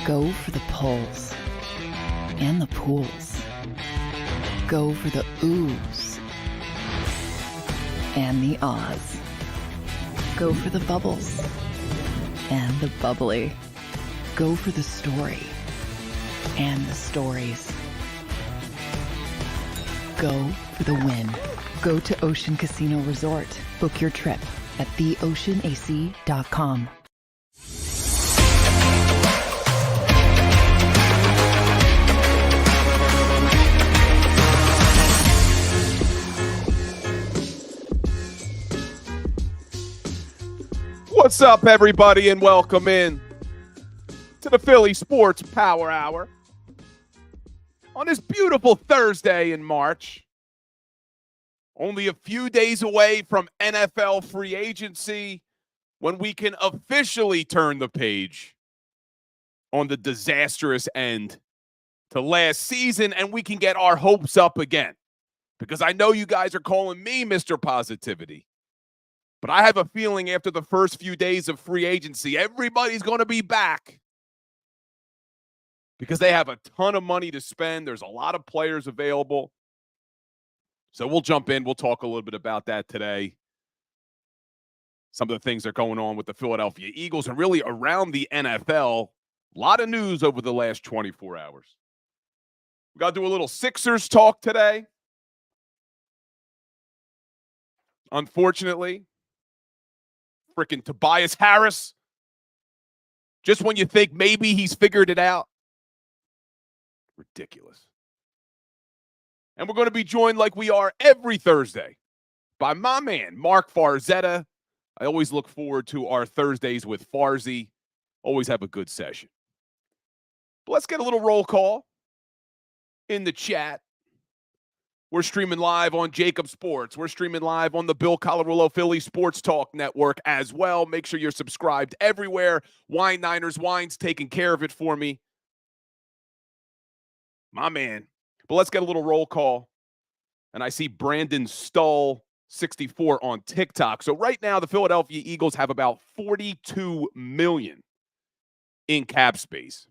Go for the pulls and the pools. Go for the oohs and the ahs. Go for the bubbles and the bubbly. Go for the story and the stories. Go for the win. Go to Ocean Casino Resort. Book your trip at theoceanac.com. What's up, everybody, and welcome in to the Philly Sports Power Hour on this beautiful Thursday in March. Only a few days away from NFL free agency when we can officially turn the page on the disastrous end to last season, and we can get our hopes up again. Because I know you guys are calling me Mr. Positivity. But I have a feeling after the first few days of free agency, everybody's going to be back because they have a ton of money to spend. There's a lot of players available. So we'll jump in. We'll talk a little bit about that today. Some of the things that are going on with the Philadelphia Eagles and really around the NFL. A lot of news over the last 24 hours. We got to do a little Sixers talk today. Unfortunately, freaking Tobias Harris, just when you think maybe he's figured it out. Ridiculous. And we're going to be joined like we are every Thursday by my man, Mark Farzetta. I always look forward to our Thursdays with Farzy. Always have a good session. But let's get a little roll call in the chat. We're streaming live on JAKIB Sports. We're streaming live on the Bill Colarulo Philly Sports Talk Network as well. Make sure you're subscribed everywhere. Wine Niners Wine's taking care of it for me. My man. But let's get a little roll call. And I see Brandon Stull, 64 on TikTok. So right now, the Philadelphia Eagles have about $42 million in cap space.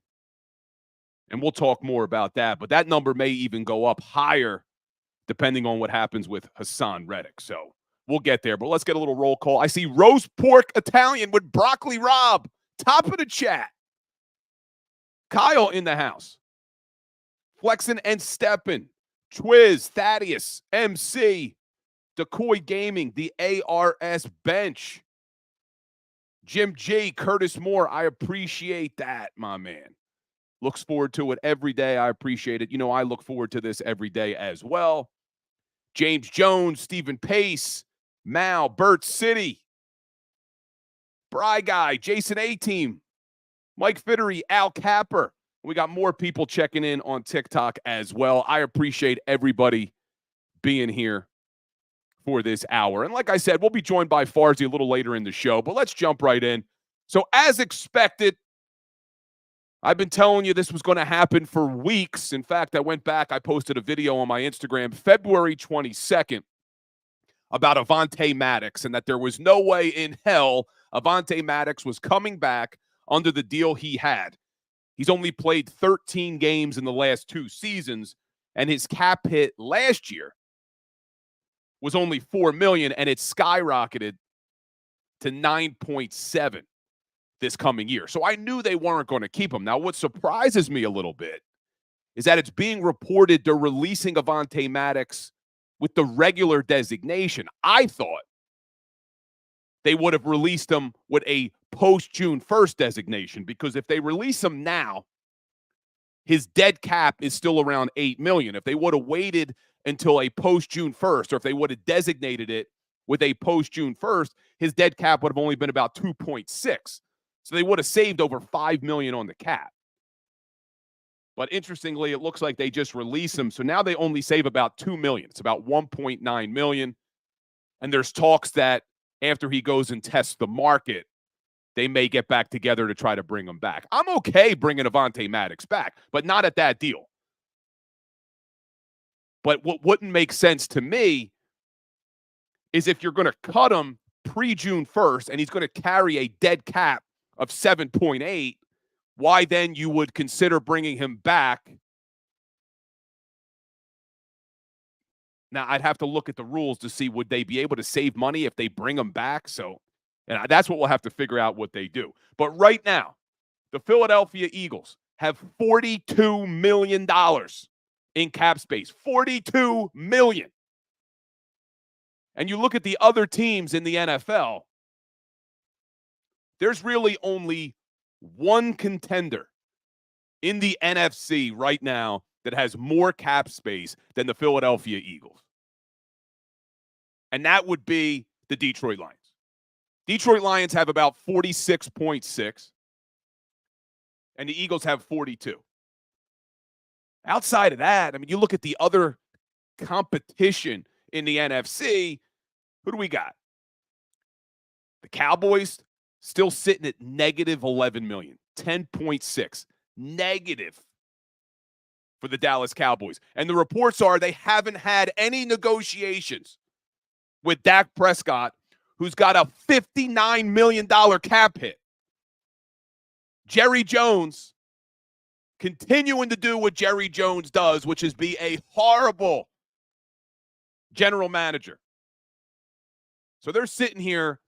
And we'll talk more about that. But that number may even go up higher depending on what happens with Haason Reddick. So we'll get there. But let's get a little roll call. I see roast pork Italian with broccoli Rob. Top of the chat. Kyle in the house. Flexin and Steppin. Twiz, Thaddeus, MC, Decoy Gaming, the ARS Bench. Jim G, Curtis Moore. I appreciate that, my man. Looks forward to it every day. I appreciate it. You know, I look forward to this every day as well. James Jones, Stephen Pace, Mal, Burt City, Bry Guy, Jason A-Team, Mike Fittery, Al Capper. We got more people checking in on TikTok as well. I appreciate everybody being here for this hour. And like I said, we'll be joined by Farzy a little later in the show, but let's jump right in. So as expected, I've been telling you this was going to happen for weeks. In fact, I went back, I posted a video on my Instagram February 22nd about Avonte Maddox and that there was no way in hell Avonte Maddox was coming back under the deal he had. He's only played 13 games in the last 2 seasons, and his cap hit last year was only $4 million, and it skyrocketed to 9.7 this coming year. So I knew they weren't going to keep him. Now, what surprises me a little bit is that it's being reported they're releasing Avonte Maddox with the regular designation. I thought they would have released him with a post-June 1st designation, because if they release him now, his dead cap is still around $8 million. If they would have waited until a post-June 1st, or if they would have designated it with a post-June 1st, his dead cap would have only been about 2.6. So they would have saved over $5 million on the cap. But interestingly, it looks like they just released him. So now they only save about $2 million. It's about $1.9 million. And there's talks that after he goes and tests the market, they may get back together to try to bring him back. I'm okay bringing Avonte Maddox back, but not at that deal. But what wouldn't make sense to me is if you're going to cut him pre-June 1st and he's going to carry a dead cap of 7.8, why then you would consider bringing him back. Now, I'd have to look at the rules to see would they be able to save money if they bring him back. So, and that's what we'll have to figure out what they do. But right now, the Philadelphia Eagles have $42 million in cap space. $42 million. And you look at the other teams in the NFL, there's really only one contender in the NFC right now that has more cap space than the Philadelphia Eagles. And that would be the Detroit Lions. Detroit Lions have about 46.6, and the Eagles have 42. Outside of that, I mean, you look at the other competition in the NFC, who do we got? The Cowboys still sitting at negative 11 million, 10.6, negative for the Dallas Cowboys. And the reports are they haven't had any negotiations with Dak Prescott, who's got a $59 million cap hit. Jerry Jones continuing to do what Jerry Jones does, which is be a horrible general manager. So they're sitting here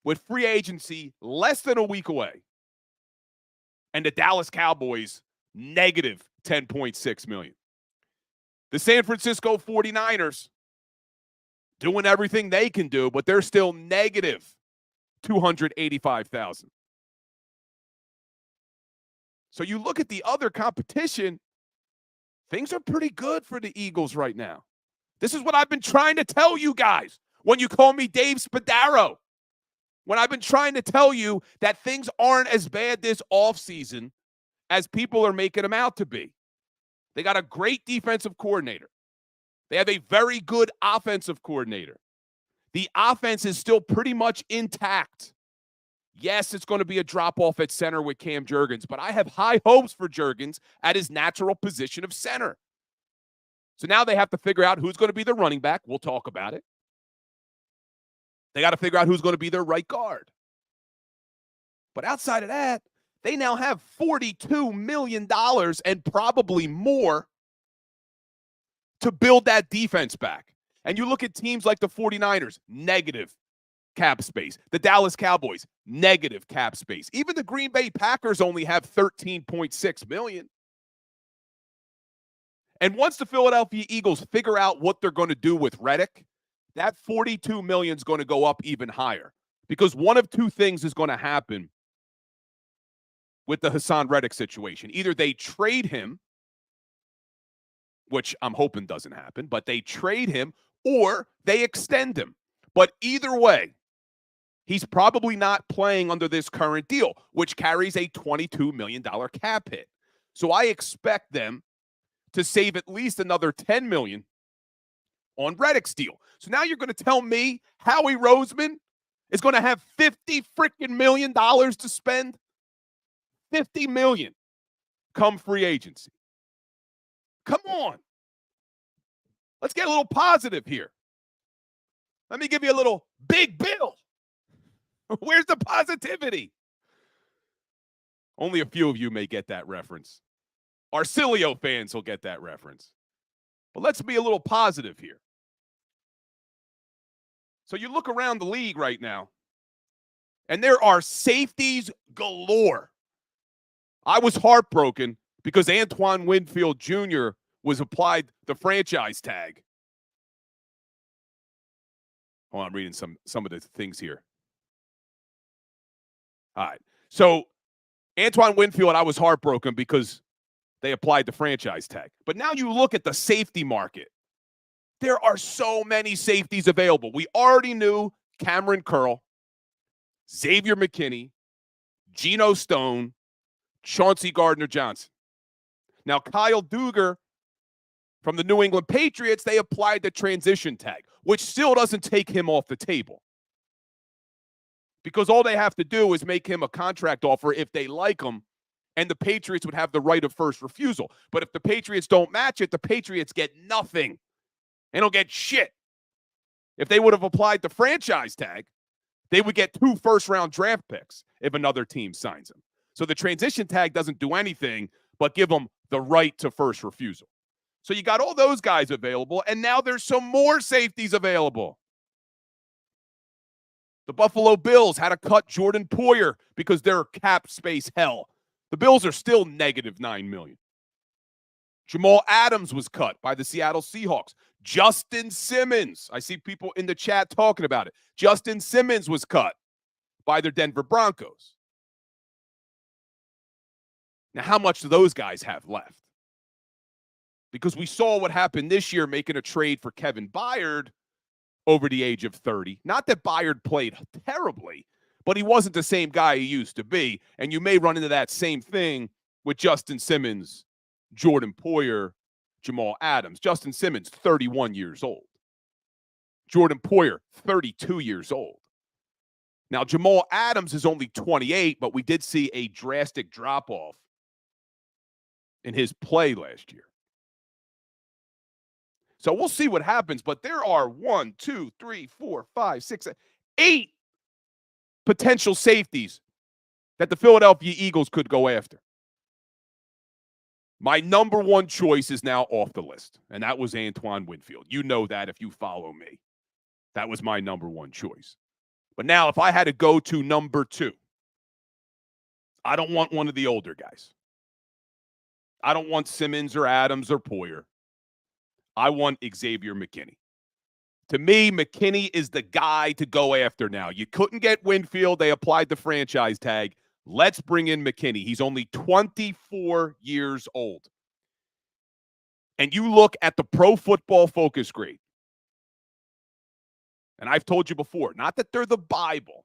with free agency less than a week away, and the Dallas Cowboys negative 10.6 million. The San Francisco 49ers doing everything they can do, but they're still negative 285,000. So you look at the other competition, things are pretty good for the Eagles right now. This is what I've been trying to tell you guys when you call me Dave Spadaro. When I've been trying to tell you that things aren't as bad this offseason as people are making them out to be. They got a great defensive coordinator. They have a very good offensive coordinator. The offense is still pretty much intact. Yes, it's going to be a drop-off at center with Cam Jurgens, but I have high hopes for Jurgens at his natural position of center. So now they have to figure out who's going to be the running back. We'll talk about it. They got to figure out who's going to be their right guard. But outside of that, they now have $42 million and probably more to build that defense back. And you look at teams like the 49ers, negative cap space. The Dallas Cowboys, negative cap space. Even the Green Bay Packers only have $13.6 million. And once the Philadelphia Eagles figure out what they're going to do with Reddick, that $42 million is going to go up even higher, because one of two things is going to happen with the Haason Reddick situation. Either they trade him, which I'm hoping doesn't happen, but they trade him, or they extend him. But either way, he's probably not playing under this current deal, which carries a $22 million cap hit. So I expect them to save at least another $10 million on Reddick's deal. So now you're going to tell me Howie Roseman is going to have $50 freaking million to spend? $50 million come free agency. Come on. Let's get a little positive here. Let me give you a little Big Bill. Where's the positivity? Only a few of you may get that reference. Arcilio fans will get that reference. But let's be a little positive here. So you look around the league right now, and there are safeties galore. I was heartbroken because Antoine Winfield Jr. was applied the franchise tag. Oh, I'm reading some of the things here. All right. So Antoine Winfield, I was heartbroken because they applied the franchise tag. But now you look at the safety market. There are so many safeties available. We already knew Cameron Curl, Xavier McKinney, Geno Stone, Chauncey Gardner Johnson. Now, Kyle Duggar from the New England Patriots, they applied the transition tag, which still doesn't take him off the table. Because all they have to do is make him a contract offer if they like him, and the Patriots would have the right of first refusal. But if the Patriots don't match it, the Patriots get nothing. They don't get shit. If they would have applied the franchise tag, they would get 2 first-round draft picks if another team signs him. So the transition tag doesn't do anything but give them the right to first refusal. So you got all those guys available, and now there's some more safeties available. The Buffalo Bills had to cut Jordan Poyer because they're cap space hell. The Bills are still negative $9 million. Jamal Adams was cut by the Seattle Seahawks. Justin Simmons, I see people in the chat talking about it. Justin Simmons was cut by the Denver Broncos. Now, how much do those guys have left? Because we saw what happened this year making a trade for Kevin Byard over the age of 30. Not that Byard played terribly, but he wasn't the same guy he used to be. And you may run into that same thing with Justin Simmons, Jordan Poyer, Jamal Adams. Justin Simmons, 31 years old. Jordan Poyer, 32 years old. Now, Jamal Adams is only 28, but we did see a drastic drop-off in his play last year. So we'll see what happens, but there are 1, 2, 3, 4, 5, 6, 8 potential safeties that the Philadelphia Eagles could go after. My number one choice is now off the list, and that was Antoine Winfield. You know that if you follow me. That was my number one choice. But now if I had to go to number 2, I don't want one of the older guys. I don't want Simmons or Adams or Poyer. I want Xavier McKinney. To me, McKinney is the guy to go after now. You couldn't get Winfield. They applied the franchise tag. Let's bring in McKinney. He's only 24 years old. And you look at the Pro Football Focus grade. And I've told you before, not that they're the Bible,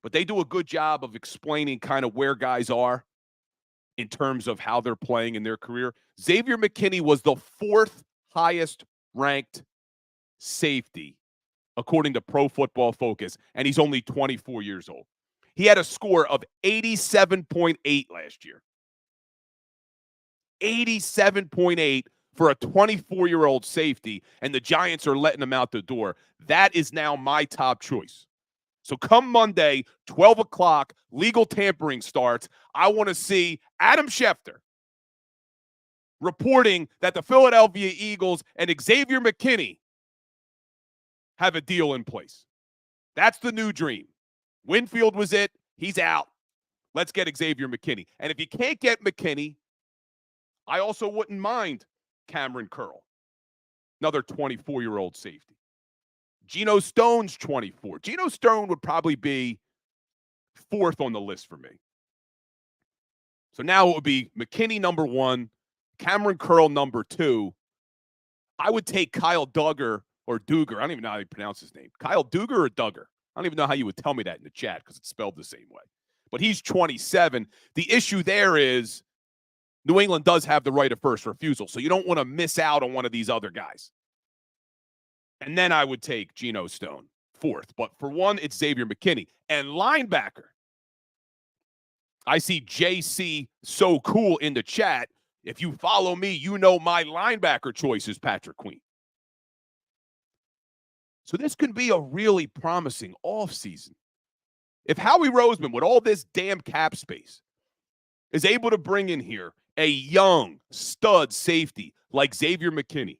but they do a good job of explaining kind of where guys are in terms of how they're playing in their career. Xavier McKinney was the 4th highest ranked safety according to Pro Football Focus, and he's only 24 years old. He had a score of 87.8 last year. 87.8 for a 24-year-old safety, and the Giants are letting him out the door. That is now my top choice. So come Monday, 12 o'clock, legal tampering starts. I want to see Adam Schefter reporting that the Philadelphia Eagles and Xavier McKinney have a deal in place. That's the new dream. Winfield was it. He's out. Let's get Xavier McKinney. And if you can't get McKinney, I also wouldn't mind Cameron Curl, another 24-year-old safety. Geno Stone's 24. Geno Stone would probably be 4th on the list for me. So now it would be McKinney number 1, Cameron Curl number 2. I would take Kyle Duggar or Dugar. I don't even know how you pronounce his name. Kyle Dugar or Duggar? I don't even know how you would tell me that in the chat because it's spelled the same way. But he's 27. The issue there is New England does have the right of first refusal, so you don't want to miss out on one of these other guys. And then I would take Geno Stone 4th. But for 1, it's Xavier McKinney. And linebacker, I see JC So Cool in the chat. If you follow me, you know my linebacker choice is Patrick Queen. So this could be a really promising offseason. If Howie Roseman, with all this damn cap space, is able to bring in here a young stud safety like Xavier McKinney,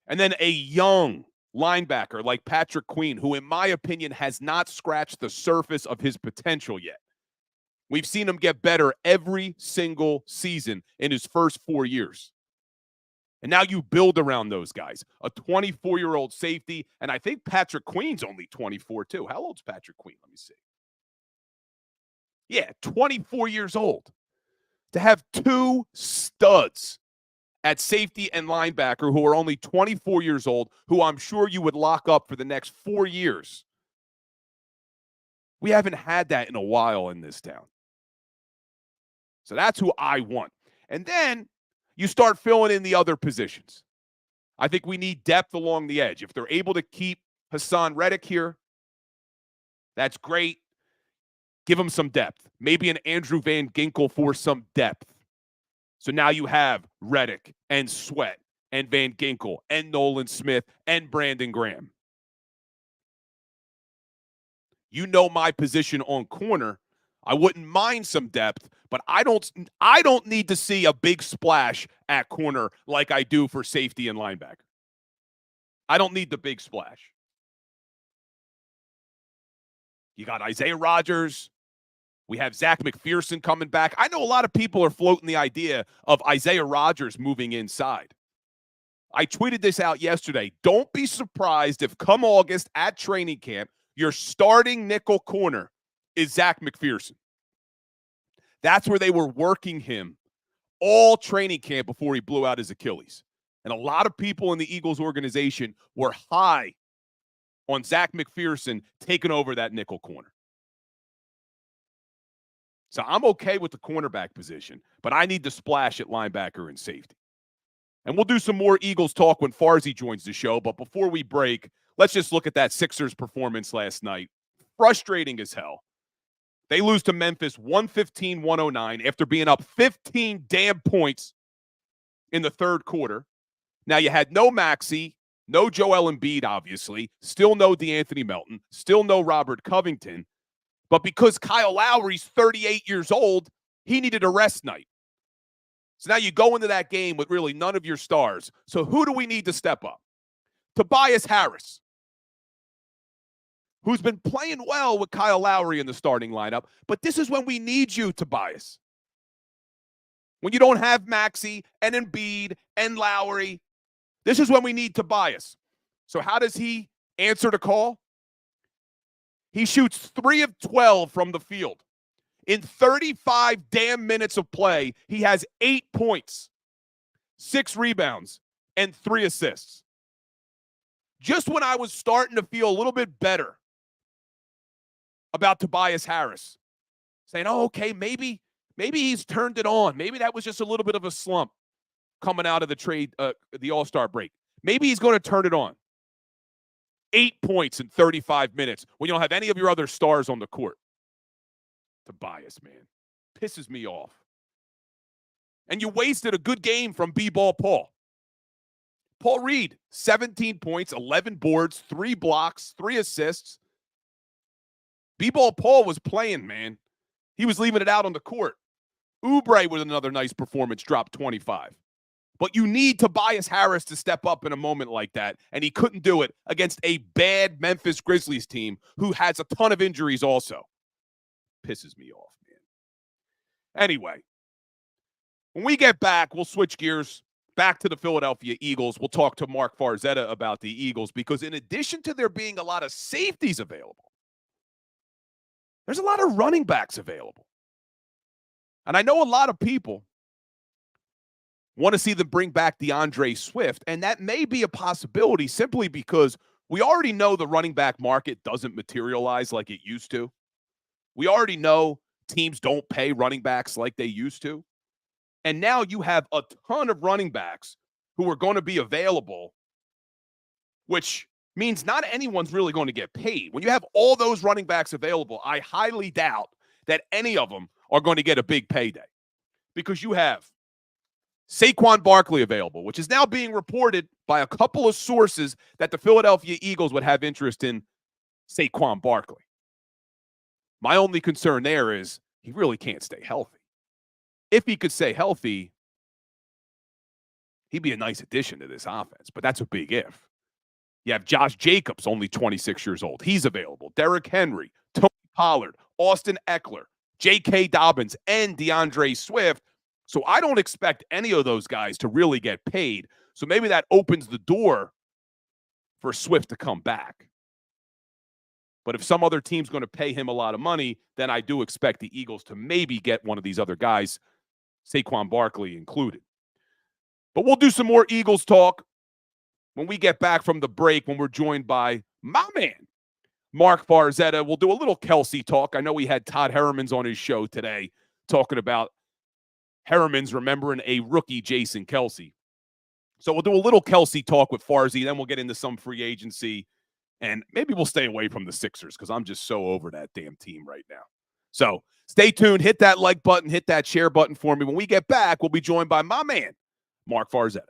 and then a young linebacker like Patrick Queen, who in my opinion has not scratched the surface of his potential yet. We've seen him get better every single season in his first 4 years. And now you build around those guys. A 24-year-old safety, and I think Patrick Queen's only 24 too. How old's Patrick Queen? Let me see. Yeah, 24 years old. To have 2 studs at safety and linebacker who are only 24 years old, who I'm sure you would lock up for the next 4 years. We haven't had that in a while in this town. So that's who I want. And then you start filling in the other positions. I think we need depth along the edge. If they're able to keep Haason Reddick here, that's great. Give him some depth. Maybe an Andrew Van Ginkel for some depth. So now you have Reddick and Sweat and Van Ginkel and Nolan Smith and Brandon Graham. You know my position on corner. I wouldn't mind some depth, but I don't need to see a big splash at corner like I do for safety and linebacker. I don't need the big splash. You got Isaiah Rodgers. We have Zach McPherson coming back. I know a lot of people are floating the idea of Isaiah Rodgers moving inside. I tweeted this out yesterday. Don't be surprised if come August at training camp, your starting nickel corner is Zach McPherson. That's where they were working him all training camp before he blew out his Achilles. And a lot of people in the Eagles organization were high on Zach McPherson taking over that nickel corner. So I'm okay with the cornerback position, but I need to splash at linebacker and safety. And we'll do some more Eagles talk when Farzy joins the show. But before we break, let's just look at that Sixers performance last night. Frustrating as hell. They lose to Memphis 115-109 after being up 15 damn points in the third quarter. Now, you had no Maxey, no Joel Embiid, obviously, still no DeAnthony Melton, still no Robert Covington. But because Kyle Lowry's 38 years old, he needed a rest night. So now you go into that game with really none of your stars. So who do we need to step up? Tobias Harris, who's been playing well with Kyle Lowry in the starting lineup. But this is when we need you, Tobias. When you don't have Maxey and Embiid and Lowry, this is when we need Tobias. So how does he answer the call? He shoots 3 of 12 from the field. In 35 damn minutes of play, he has 8 points, 6 rebounds, and 3 assists. Just when I was starting to feel a little bit better about Tobias Harris, saying, oh, okay, maybe he's turned it on. Maybe that was just a little bit of a slump coming out of the All-Star break. Maybe he's going to turn it on. 8 points in 35 minutes when you don't have any of your other stars on the court. Tobias, man, pisses me off. And you wasted a good game from B-Ball Paul. Paul Reed, 17 points, 11 boards, 3 blocks, 3 assists. B-Ball Paul was playing, man. He was leaving it out on the court. Oubre with another nice performance, dropped 25. But you need Tobias Harris to step up in a moment like that, and he couldn't do it against a bad Memphis Grizzlies team who has a ton of injuries also. Pisses me off, man. Anyway, when we get back, we'll switch gears back to the Philadelphia Eagles. We'll talk to Mark Farzetta about the Eagles because in addition to there being a lot of safeties available, there's a lot of running backs available. And I know a lot of people want to see them bring back DeAndre Swift, and that may be a possibility simply because we already know the running back market doesn't materialize like it used to. We already know teams don't pay running backs like they used to. And now you have a ton of running backs who are going to be available, which means not anyone's really going to get paid. When you have all those running backs available, I highly doubt that any of them are going to get a big payday because you have Saquon Barkley available, which is now being reported by a couple of sources that the Philadelphia Eagles would have interest in Saquon Barkley. My only concern there is he really can't stay healthy. If he could stay healthy, he'd be a nice addition to this offense, but that's a big if. You have Josh Jacobs, only 26 years old. He's available. Derrick Henry, Tony Pollard, Austin Eckler, J.K. Dobbins, and DeAndre Swift. So I don't expect any of those guys to really get paid. So maybe that opens the door for Swift to come back. But if some other team's going to pay him a lot of money, then I do expect the Eagles to maybe get one of these other guys, Saquon Barkley included. But we'll do some more Eagles talk when we get back from the break, when we're joined by my man, Mark Farzetta. We'll do a little Kelce talk. I know we had Todd Herremans on his show today talking about Herremans remembering a rookie Jason Kelce. So we'll do a little Kelce talk with Farzy, then we'll get into some free agency, and maybe we'll stay away from the Sixers because I'm just so over that damn team right now. So stay tuned. Hit that like button. Hit that share button for me. When we get back, we'll be joined by my man, Mark Farzetta.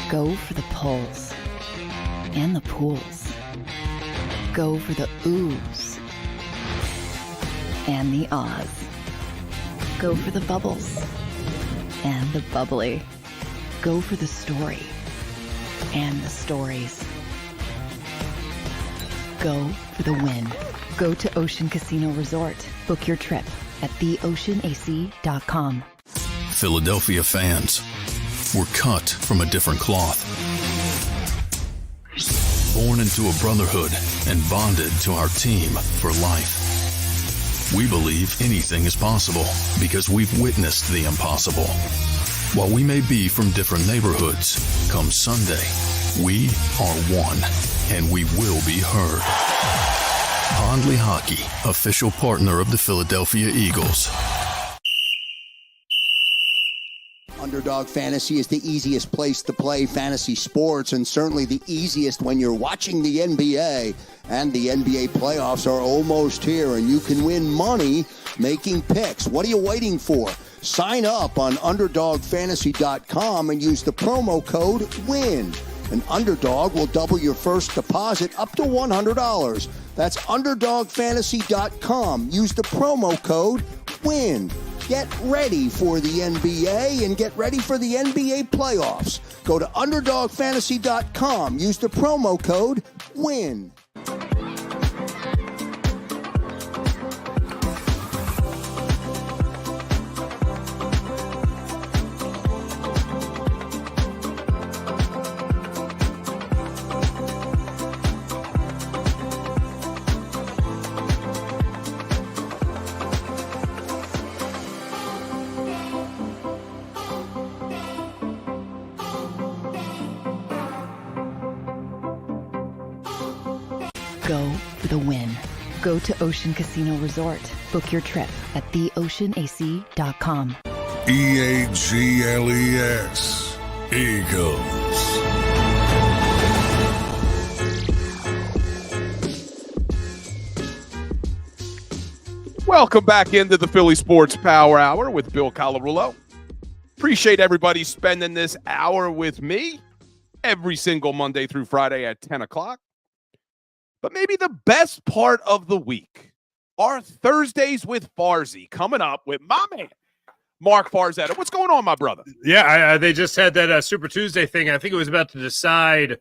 Go for the pulls and the pools. Go for the oohs and the ahs. Go for the bubbles and the bubbly. Go for the story and the stories. Go for the win. Go to Ocean Casino Resort. Book your trip at theoceanac.com. Philadelphia fans, we're cut from a different cloth. Born into a brotherhood and bonded to our team for life. We believe anything is possible because we've witnessed the impossible. While we may be from different neighborhoods, come Sunday, we are one, and we will be heard. Pondley Hockey, official partner of the Philadelphia Eagles. Underdog Fantasy is the easiest place to play fantasy sports, and certainly the easiest when you're watching the NBA. And the NBA playoffs are almost here, and you can win money making picks. What are you waiting for? Sign up on UnderdogFantasy.com and use the promo code WIN. An Underdog will double your first deposit up to $100. That's UnderdogFantasy.com. Use the promo code WIN. Get ready for the NBA and get ready for the NBA playoffs. Go to UnderdogFantasy.com. Use the promo code WIN. Go for the win. Go to Ocean Casino Resort. Book your trip at theoceanac.com. EAGLES, Eagles. Welcome back into the Philly Sports Power Hour with Bill Colarulo. Appreciate everybody spending this hour with me every single Monday through Friday at 10 o'clock. But maybe the best part of the week are Thursdays with Farzy, coming up with my man, Mark Farzetta. What's going on, my brother? Yeah, they just had that Super Tuesday thing. I think it was about to decide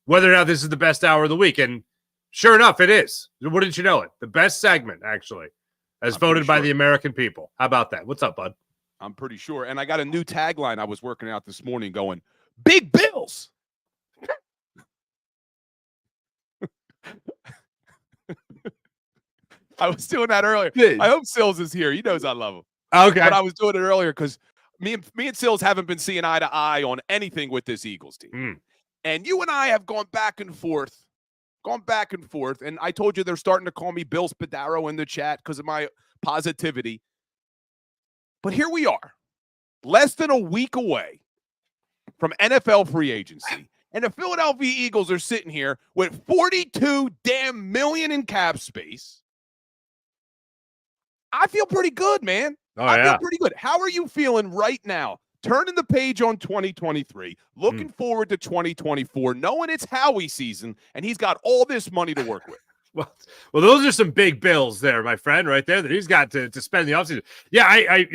whether or not this is the best hour of the week. And sure enough, it is. Wouldn't you know it? The best segment, actually, as voted by the American people. How about that? What's up, bud? I'm pretty sure. And I got a new tagline I was working out this morning going, Big Bills. I was doing that earlier. I hope Sills is here. He knows I love him. Okay. But I was doing it earlier because me and Sills haven't been seeing eye to eye on anything with this Eagles team. And you and I have gone back and forth. And I told you they're starting to call me Bill Spadaro in the chat because of my positivity. But here we are, less than a week away from NFL free agency. And the Philadelphia Eagles are sitting here with $42 million in cap space. I feel pretty good, man. I feel pretty good. How are you feeling right now? Turning the page on 2023, looking forward to 2024, knowing it's Howie season, and he's got all this money to work with. Well, those are some big bills there, my friend, right there that he's got to spend the offseason. Yeah, I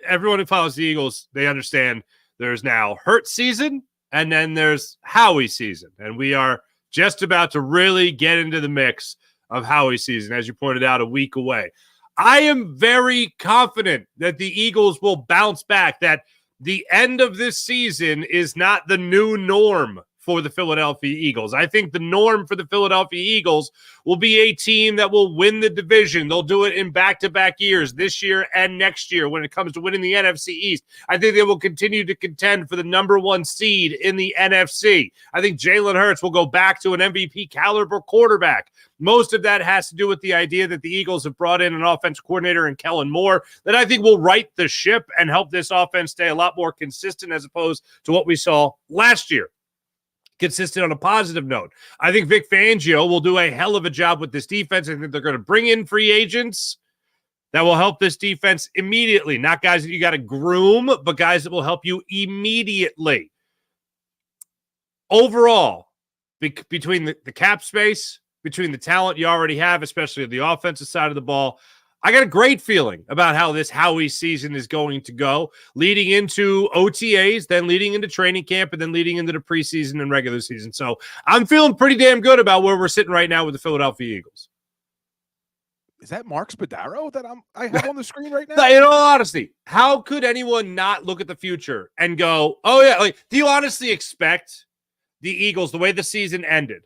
everyone who follows the Eagles, they understand there's now Hurts season, and then there's Howie season, and we are just about to really get into the mix of Howie season, as you pointed out, a week away. I am very confident that the Eagles will bounce back, that the end of this season is not the new norm for the Philadelphia Eagles. I think the norm for the Philadelphia Eagles will be a team that will win the division. They'll do it in back-to-back years, this year and next year, when it comes to winning the NFC East. I think they will continue to contend for the number one seed in the NFC. I think Jalen Hurts will go back to an MVP caliber quarterback. Most of that has to do with the idea that the Eagles have brought in an offense coordinator in Kellen Moore that I think will right the ship and help this offense stay a lot more consistent as opposed to what we saw last year. Consistent on a positive note. I think Vic Fangio will do a hell of a job with this defense. I think they're going to bring in free agents that will help this defense immediately. Not guys that you got to groom, but guys that will help you immediately. overall, between the cap space, between the talent you already have, especially on the offensive side of the ball, I got a great feeling about how this Howie season is going to go, leading into OTAs, then leading into training camp, and then leading into the preseason and regular season. So I'm feeling pretty damn good about where we're sitting right now with the Philadelphia Eagles. Is that Mark Spadaro that I have on the screen right now? In all honesty, how could anyone not look at the future and go, oh, yeah, like, do you honestly expect the Eagles, the way the season ended,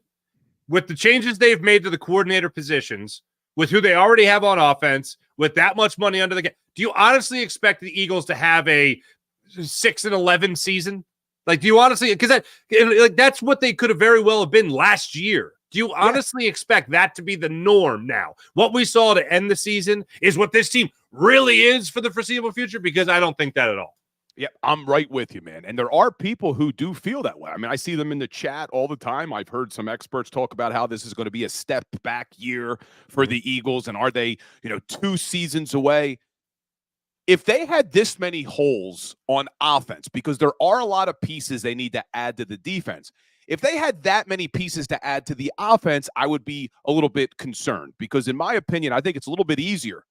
with the changes they've made to the coordinator positions, with who they already have on offense, with that much money under the cap, do you honestly expect the Eagles to have a 6-11 season? Like, do you honestly, because that's what they could have very well have been last year. Do you honestly expect that to be the norm now? What we saw to end the season is what this team really is for the foreseeable future? Because I don't think that at all. Yeah, I'm right with you, man. And there are people who do feel that way. I mean, I see them in the chat all the time. I've heard some experts talk about how this is going to be a step back year for the Eagles. And are they, 2 seasons away? If they had this many holes on offense, because there are a lot of pieces they need to add to the defense, if they had that many pieces to add to the offense, I would be a little bit concerned. Because in my opinion, I think it's a little bit easier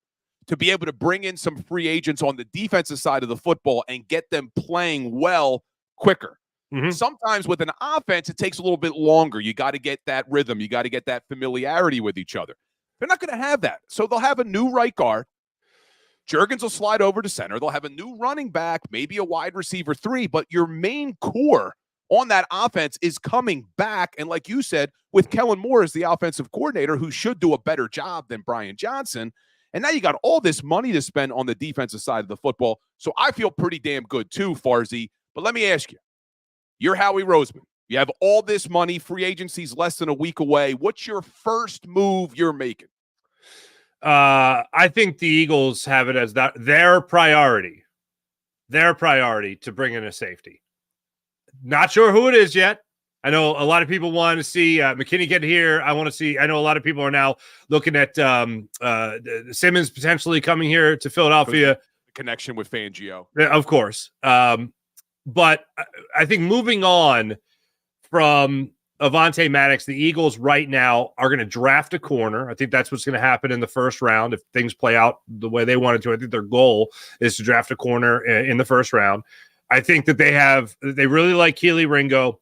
to be able to bring in some free agents on the defensive side of the football and get them playing well quicker. Mm-hmm. Sometimes with an offense, it takes a little bit longer. You got to get that rhythm. You got to get that familiarity with each other. They're not going to have that. So they'll have a new right guard. Juergens will slide over to center. They'll have a new running back, maybe a wide receiver 3, but your main core on that offense is coming back. And like you said, with Kellen Moore as the offensive coordinator, who should do a better job than Brian Johnson. And now you got all this money to spend on the defensive side of the football. So I feel pretty damn good too, Farzy. But let me ask you, you're Howie Roseman. You have all this money. Free agency's less than a week away. What's your first move you're making? I think the Eagles have it as their priority to bring in a safety. Not sure who it is yet. I know a lot of people want to see McKinney get here. I know a lot of people are now looking at Simmons potentially coming here to Philadelphia. The connection with Fangio. Of course. But I think moving on from Avonte Maddox, the Eagles right now are going to draft a corner. I think that's what's going to happen in the first round if things play out the way they wanted to. I think their goal is to draft a corner in the first round. I think that they really like Keely Ringo.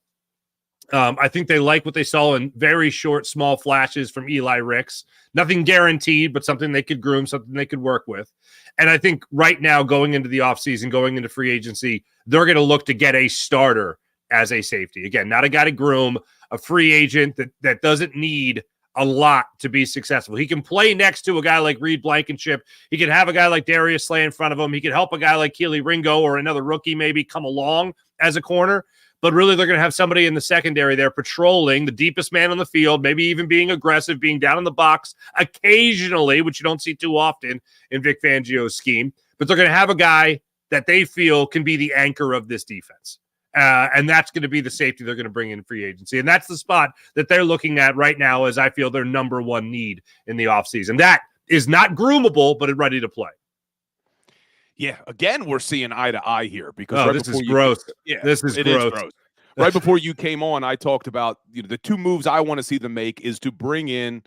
I think they like what they saw in very short, small flashes from Eli Ricks. Nothing guaranteed, but something they could groom, something they could work with. And I think right now, going into the offseason, going into free agency, they're going to look to get a starter as a safety. Again, not a guy to groom, a free agent that doesn't need a lot to be successful. He can play next to a guy like Reed Blankenship. He can have a guy like Darius Slay in front of him. He can help a guy like Keely Ringo or another rookie maybe come along as a corner. But really, they're going to have somebody in the secondary there patrolling the deepest man on the field, maybe even being aggressive, being down in the box occasionally, which you don't see too often in Vic Fangio's scheme. But they're going to have a guy that they feel can be the anchor of this defense. And that's going to be the safety they're going to bring in free agency. And that's the spot that they're looking at right now as I feel their number one need in the offseason. That is not groomable, but ready to play. Yeah, again, we're seeing eye to eye here because this is gross. This is gross. Right before you came on, I talked about the 2 moves I want to see them make is to bring in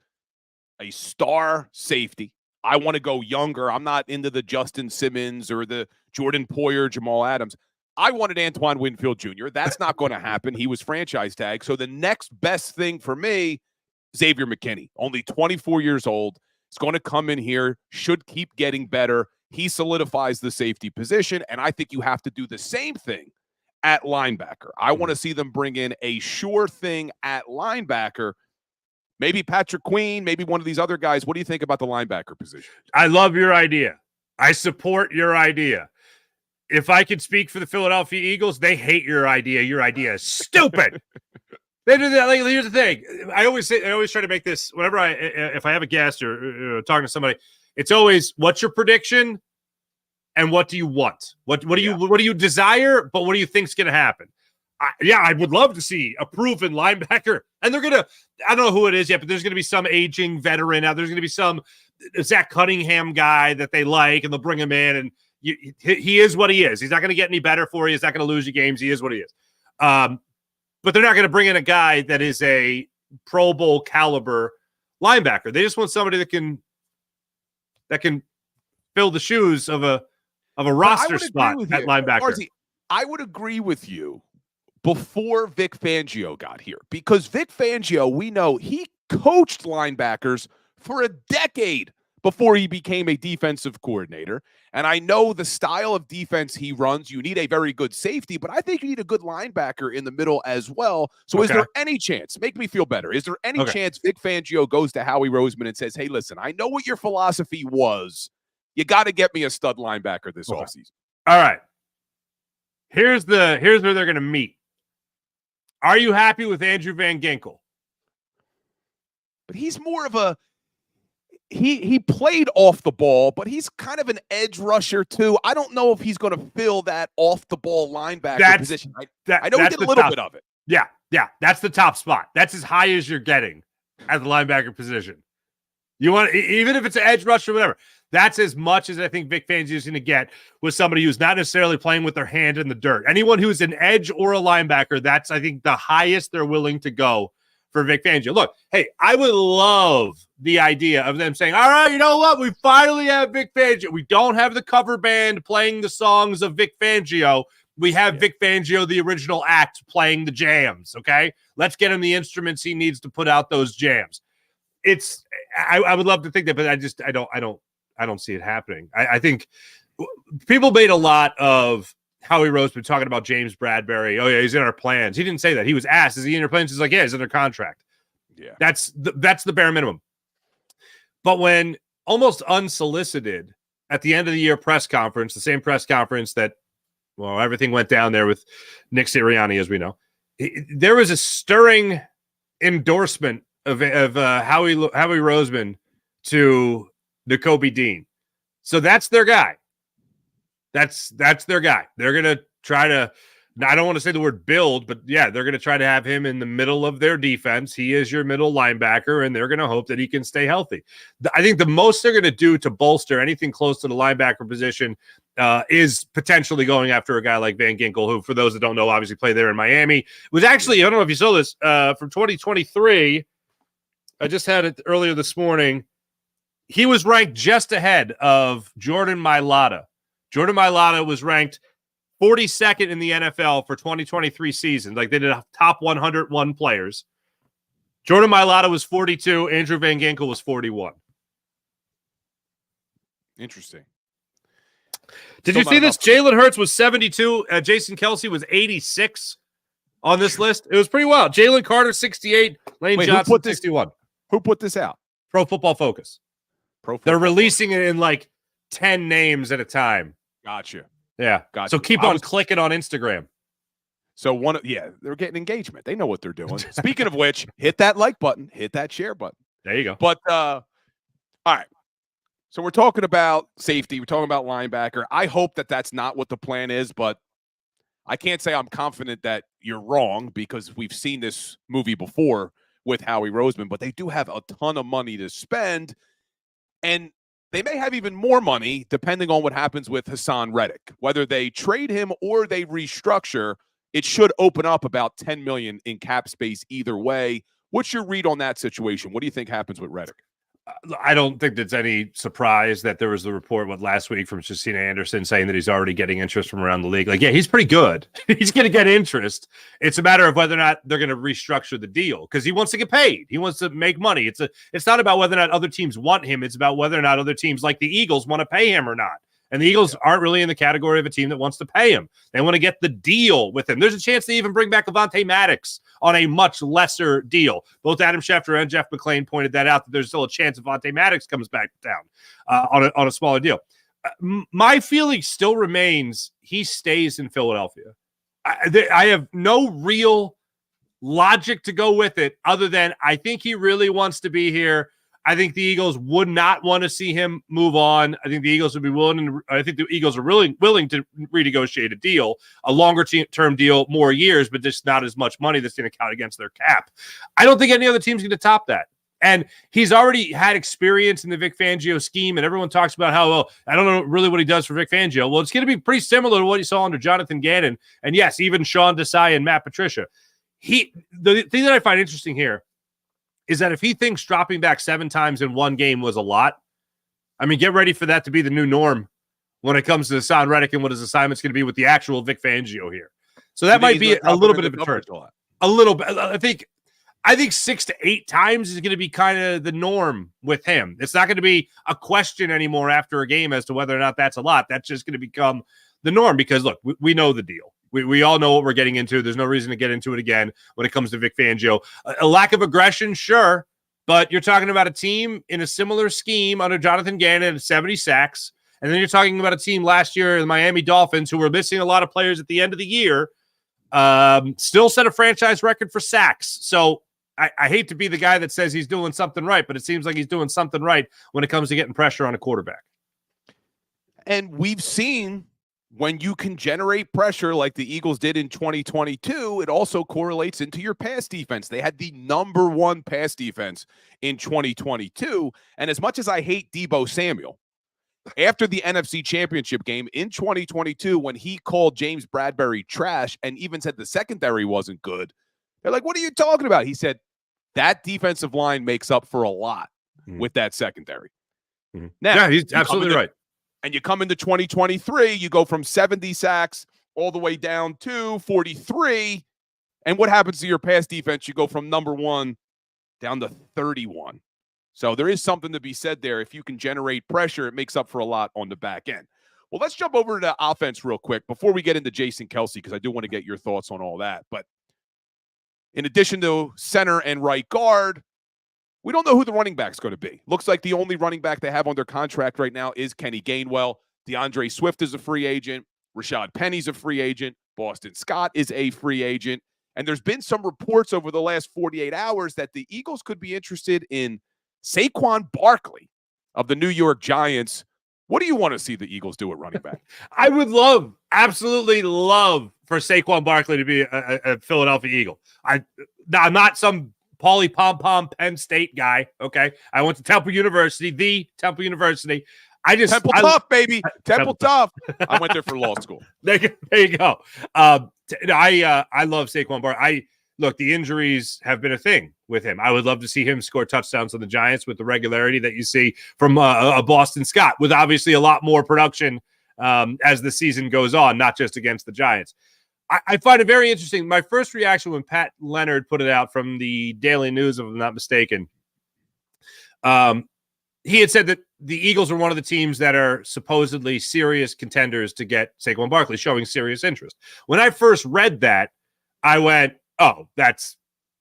a star safety. I want to go younger. I'm not into the Justin Simmons or the Jordan Poyer, Jamal Adams. I wanted Antoine Winfield Jr. That's not going to happen. He was franchise tag. So the next best thing for me, Xavier McKinney, only 24 years old. He's going to come in here, should keep getting better. He solidifies the safety position, and I think you have to do the same thing at linebacker. I want to see them bring in a sure thing at linebacker. Maybe Patrick Queen, maybe one of these other guys. What do you think about the linebacker position? I love your idea. I support your idea. If I could speak for the Philadelphia Eagles, they hate your idea. Your idea is stupid. They do that. Like, here's the thing. I always try to make this whenever if I have a guest or talking to somebody, it's always, what's your prediction and what do you want? What do you desire, but what do you think's going to happen? I would love to see a proven linebacker, and they're going to, I don't know who it is yet, but there's going to be some aging veteran out. There's going to be some Zach Cunningham guy that they like, and they'll bring him in, and he is what he is. He's not going to get any better for you. He's not going to lose you games. He is what he is. but they're not going to bring in a guy that is a Pro Bowl caliber linebacker. They just want somebody that can fill the shoes of a roster spot at linebacker. Marzi, I would agree with you before Vic Fangio got here, because Vic Fangio, we know he coached linebackers for a decade before he became a defensive coordinator. And I know the style of defense he runs, you need a very good safety, but I think you need a good linebacker in the middle as well. So is there any chance, make me feel better, is there any chance Vic Fangio goes to Howie Roseman and says, hey, listen, I know what your philosophy was. You got to get me a stud linebacker this offseason. All right. Here's where they're going to meet. Are you happy with Andrew Van Ginkel? But he's more of a he played off the ball, but he's kind of an edge rusher too. I don't know if he's going to fill that off the ball linebacker position. I know he did a little bit of it. Yeah, that's the top spot. That's as high as you're getting at the linebacker position. You want, even if it's an edge rusher or whatever, that's as much as I think Vic Fangio is going to get with somebody who's not necessarily playing with their hand in the dirt. Anyone who's an edge or a linebacker, that's, I think, the highest they're willing to go for Vic Fangio. Look, hey, I would love the idea of them saying, all right, you know what? We finally have Vic Fangio. We don't have the cover band playing the songs of Vic Fangio. We have Vic Fangio, the original act, playing the jams, okay? Let's get him the instruments he needs to put out those jams. I would love to think that, but I don't see it happening. I think people made a lot of Howie Roseman talking about James Bradbury. Oh yeah, he's in our plans. He didn't say that. He was asked, "Is he in your plans?" He's like, "Yeah, he's under contract." Yeah, that's the bare minimum. But when almost unsolicited at the end of the year press conference, the same press conference that, well, everything went down there with Nick Sirianni, as we know, there was a stirring endorsement of Howie Roseman to Nakobe Dean. So that's their guy. That's their guy. They're going to try to, I don't want to say the word build, but yeah, they're going to try to have him in the middle of their defense. He is your middle linebacker, and they're going to hope that he can stay healthy. I think the most they're going to do to bolster anything close to the linebacker position is potentially going after a guy like Van Ginkel, who, for those that don't know, obviously played there in Miami. It was actually, I don't know if you saw this, from 2023. I just had it earlier this morning. He was ranked just ahead of Jordan Mailata. Jordan Mailata was ranked 42nd in the NFL for 2023 season. Like, they did a top 101 players. Jordan Mailata was 42. Andrew Van Ginkel was 41. Interesting. Did you see this? Jalen Hurts was 72. Jason Kelce was 86 on this list. It was pretty wild. Jalen Carter, 68. Lane Johnson, 61. Who put this out? Pro Football Focus. They're releasing it in like 10 names at a time. Gotcha. Yeah. Gotcha. So keep on clicking on Instagram. So they're getting engagement. They know what they're doing. Speaking of which, hit that like button, hit that share button. There you go. But all right. So we're talking about safety. We're talking about linebacker. I hope that that's not what the plan is, but I can't say I'm confident that you're wrong, because we've seen this movie before with Howie Roseman, but they do have a ton of money to spend. And they may have even more money depending on what happens with Haason Reddick. Whether they trade him or they restructure, it should open up about $10 million in cap space either way. What's your read on that situation? What do you think happens with Reddick? I don't think there's any surprise that there was the report last week from Jacina Anderson saying that he's already getting interest from around the league. Like, yeah, he's pretty good. He's going to get interest. It's a matter of whether or not they're going to restructure the deal, because he wants to get paid. He wants to make money. It's not about whether or not other teams want him. It's about whether or not other teams like the Eagles want to pay him or not. And the Eagles aren't really in the category of a team that wants to pay him. They want to get the deal with him. There's a chance they even bring back Avonte Maddox on a much lesser deal. Both Adam Schefter and Jeff McClain pointed that out, that there's still a chance Avonte Maddox comes back down on a smaller deal. My feeling still remains he stays in Philadelphia. I have no real logic to go with it other than I think he really wants to be here. I think the Eagles would not want to see him move on. I think the Eagles would be willing. I think the Eagles are really willing to renegotiate a deal, a longer term deal, more years, but just not as much money that's going to count against their cap. I don't think any other team's going to top that. And he's already had experience in the Vic Fangio scheme, and everyone talks about how, well, I don't know really what he does for Vic Fangio. Well, it's going to be pretty similar to what you saw under Jonathan Gannon. And yes, even Sean Desai and Matt Patricia. the thing that I find interesting here is that if he thinks dropping back 7 times in one game was a lot, I mean, get ready for that to be the new norm when it comes to Haason Reddick and what his assignment's going to be with the actual Vic Fangio here. So that might be a little bit of a turn. A little bit. I think 6 to 8 times is going to be kind of the norm with him. It's not going to be a question anymore after a game as to whether or not that's a lot. That's just going to become the norm because, look, we know the deal. We all know what we're getting into. There's no reason to get into it again when it comes to Vic Fangio. A lack of aggression, sure, but you're talking about a team in a similar scheme under Jonathan Gannon at 70 sacks, and then you're talking about a team last year, the Miami Dolphins, who were missing a lot of players at the end of the year, still set a franchise record for sacks. So I hate to be the guy that says he's doing something right, but it seems like he's doing something right when it comes to getting pressure on a quarterback. And we've seen when you can generate pressure like the Eagles did in 2022, it also correlates into your pass defense. They had the number 1 pass defense in 2022. And as much as I hate Deebo Samuel, after the NFC Championship game in 2022, when he called James Bradbury trash and even said the secondary wasn't good, they're like, what are you talking about? He said, that defensive line makes up for a lot with that secondary. Now, yeah, he's absolutely right. And you come into 2023, you go from 70 sacks all the way down to 43. And what happens to your pass defense? You go from number 1 down to 31. So there is something to be said there. If you can generate pressure, it makes up for a lot on the back end. Well, let's jump over to the offense real quick before we get into Jason Kelce, because I do want to get your thoughts on all that. But in addition to center and right guard, we don't know who the running back's going to be. Looks like the only running back they have under contract right now is Kenny Gainwell. DeAndre Swift is a free agent. Rashad Penny's a free agent. Boston Scott is a free agent. And there's been some reports over the last 48 hours that the Eagles could be interested in Saquon Barkley of the New York Giants. What do you want to see the Eagles do at running back? I would absolutely love for Saquon Barkley to be a Philadelphia Eagle. I'm not some Paulie Pom-Pom Penn State guy, okay? I went to Temple University, the Temple University. Temple Tough, baby. Temple Tough. I went there for law school. There you go. I love Saquon Barkley. Look, the injuries have been a thing with him. I would love to see him score touchdowns on the Giants with the regularity that you see from a Boston Scott, with obviously a lot more production as the season goes on, not just against the Giants. I find it very interesting. My first reaction when Pat Leonard put it out from the Daily News, if I'm not mistaken, he had said that the Eagles are one of the teams that are supposedly serious contenders to get Saquon Barkley, showing serious interest. When I first read that, I went, oh, that's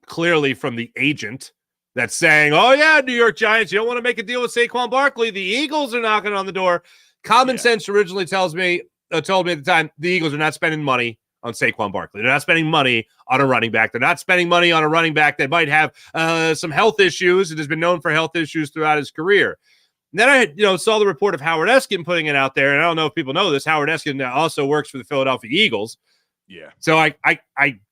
clearly from the agent that's saying, oh, yeah, New York Giants, you don't want to make a deal with Saquon Barkley. The Eagles are knocking on the door. Common sense originally told me at the time, the Eagles are not spending money on Saquon Barkley. They're not spending money on a running back. They're not spending money on a running back that might have some health issues and has been known for health issues throughout his career. And then I saw the report of Howard Eskin putting it out there, and I don't know if people know this. Howard Eskin also works for the Philadelphia Eagles. Yeah. So I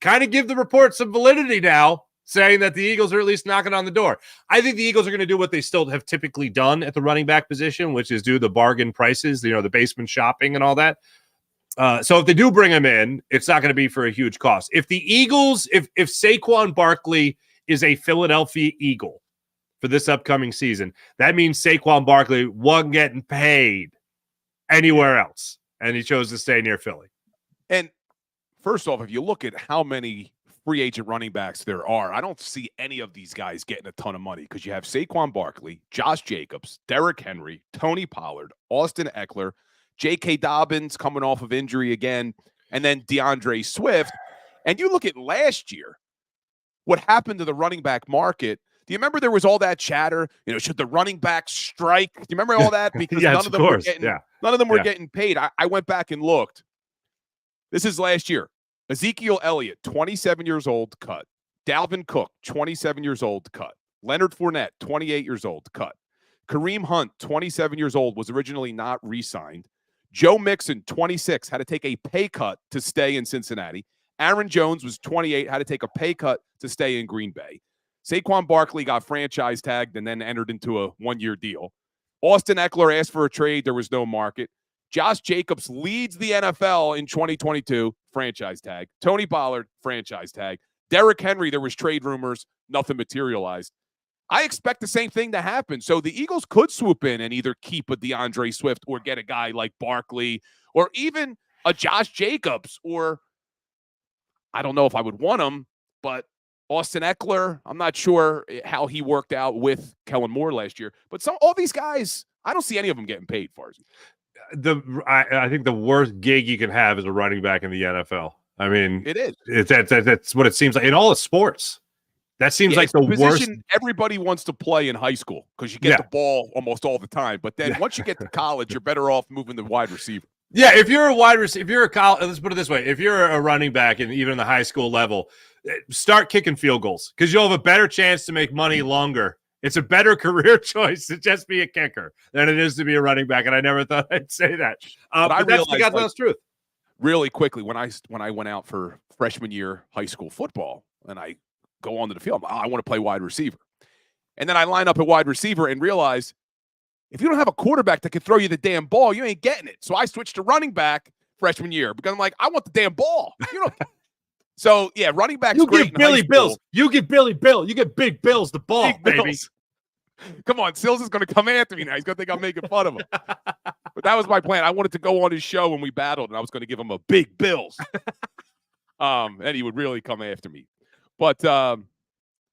kind of give the report some validity now, saying that the Eagles are at least knocking on the door. I think the Eagles are going to do what they still have typically done at the running back position, which is do the bargain prices, the basement shopping and all that. So if they do bring him in, it's not going to be for a huge cost. If the Eagles, if Saquon Barkley is a Philadelphia Eagle for this upcoming season, that means Saquon Barkley wasn't getting paid anywhere else, and he chose to stay near Philly. And first off, if you look at how many free agent running backs there are, I don't see any of these guys getting a ton of money, because you have Saquon Barkley, Josh Jacobs, Derrick Henry, Tony Pollard, Austin Eckler, J.K. Dobbins coming off of injury again, and then DeAndre Swift. And you look at last year, what happened to the running back market. Do you remember there was all that chatter? Should the running back strike? Do you remember all that? Because none of them were getting paid. I went back and looked. This is last year. Ezekiel Elliott, 27 years old, cut. Dalvin Cook, 27 years old, cut. Leonard Fournette, 28 years old, cut. Kareem Hunt, 27 years old, was originally not re-signed. Joe Mixon, 26, had to take a pay cut to stay in Cincinnati. Aaron Jones was 28, had to take a pay cut to stay in Green Bay. Saquon Barkley got franchise tagged and then entered into a one-year deal. Austin Eckler asked for a trade. There was no market. Josh Jacobs leads the NFL in 2022, franchise tag. Tony Pollard, franchise tag. Derrick Henry, there was trade rumors, nothing materialized. I expect the same thing to happen. So the Eagles could swoop in and either keep a DeAndre Swift or get a guy like Barkley or even a Josh Jacobs, or I don't know if I would want him, but Austin Eckler, I'm not sure how he worked out with Kellen Moore last year. But all these guys, I don't see any of them getting paid, Farzy. I think the worst gig you can have is a running back in the NFL. I mean, it is. That's what it seems like in all the sports. That seems like the worst. Everybody wants to play in high school because you get the ball almost all the time. But then once you get to college, you're better off moving to wide receiver. Yeah, if you're a wide receiver, if you're a college, let's put it this way: if you're a running back and even the high school level, start kicking field goals because you'll have a better chance to make money longer. It's a better career choice to just be a kicker than it is to be a running back. And I never thought I'd say that. But that's the God's truth. Really quickly, when I went out for freshman year high school football, and I go onto the field, I want to play wide receiver. And then I line up at wide receiver and realize if you don't have a quarterback that can throw you the damn ball, you ain't getting it. So I switched to running back freshman year because I'm like, I want the damn ball. So yeah, running back's you great. Give Billy Bills. You give Billy Bill. You get Big Bills the ball, baby. Bills. Come on, Sills is going to come after me now. He's going to think I'm making fun of him. But that was my plan. I wanted to go on his show when we battled, and I was going to give him a Big Bills. And he would really come after me. But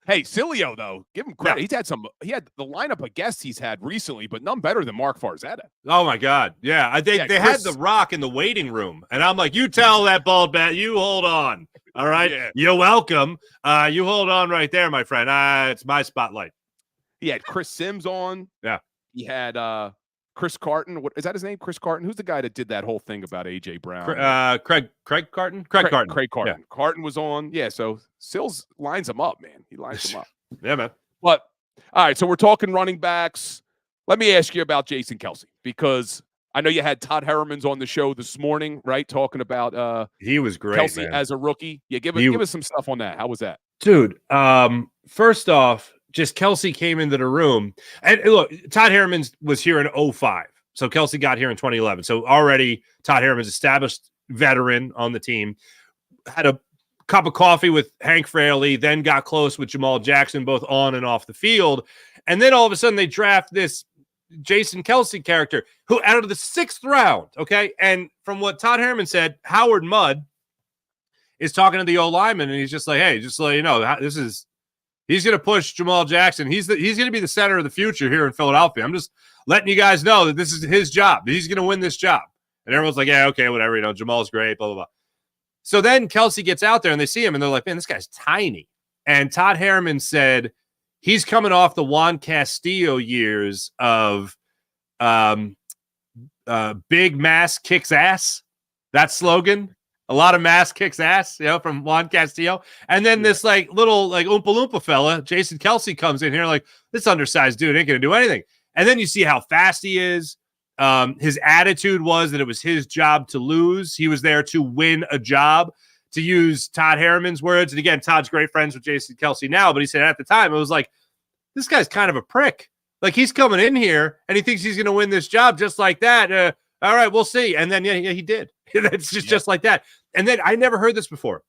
hey, Cilio though, give him credit. Yeah. He had the lineup of guests he's had recently, but none better than Mark Farzetta. Oh my God, yeah. They had The Rock in the waiting room, and I'm like, you tell that bald bat, you hold on, all right? Yeah. You're welcome. You hold on right there, my friend. It's my spotlight. He had Chris Sims on. Yeah. He had Chris Carton. What is that his name? Chris Carton. Who's the guy that did that whole thing about AJ Brown? Craig Carton. Craig Carton. Craig Carton. Yeah. Carton was on. Yeah. So Sills lines him up, man. He lines him up. Yeah, man. But all right. So we're talking running backs. Let me ask you about Jason Kelce, because I know you had Todd Herremans on the show this morning, right? Talking about he was great, Kelce man. as a rookie. Yeah. Give us some stuff on that. How was that, dude? First off, just Kelce came into the room. And look, Todd Herremans was here in 2005. So Kelce got here in 2011. So already Todd Herremans, established veteran on the team, had a cup of coffee with Hank Fraley, then got close with Jamal Jackson, both on and off the field. And then all of a sudden they draft this Jason Kelce character who out of the 6th round, okay? And from what Todd Herremans said, Howard Mudd is talking to the O-lineman, and he's just like, hey, just to let you know, he's going to push Jamal Jackson. He's going to be the center of the future here in Philadelphia. I'm just letting you guys know that this is his job. He's going to win this job. And everyone's like, yeah, okay, whatever. Jamal's great, blah, blah, blah. So then Kelce gets out there and they see him and they're like, man, this guy's tiny. And Todd Herremans said he's coming off the Juan Castillo years of big mass kicks ass. That slogan. A lot of mass kicks ass, from Juan Castillo. And then this little Oompa Loompa fella, Jason Kelce, comes in here like, this undersized dude ain't going to do anything. And then you see how fast he is. His attitude was that it was his job to lose. He was there to win a job, to use Todd Herremans' words. And again, Todd's great friends with Jason Kelce now, but he said at the time, it was like, this guy's kind of a prick. Like, he's coming in here and he thinks he's going to win this job just like that. All right, we'll see. And then, he did. It's just like that. And then I never heard this before.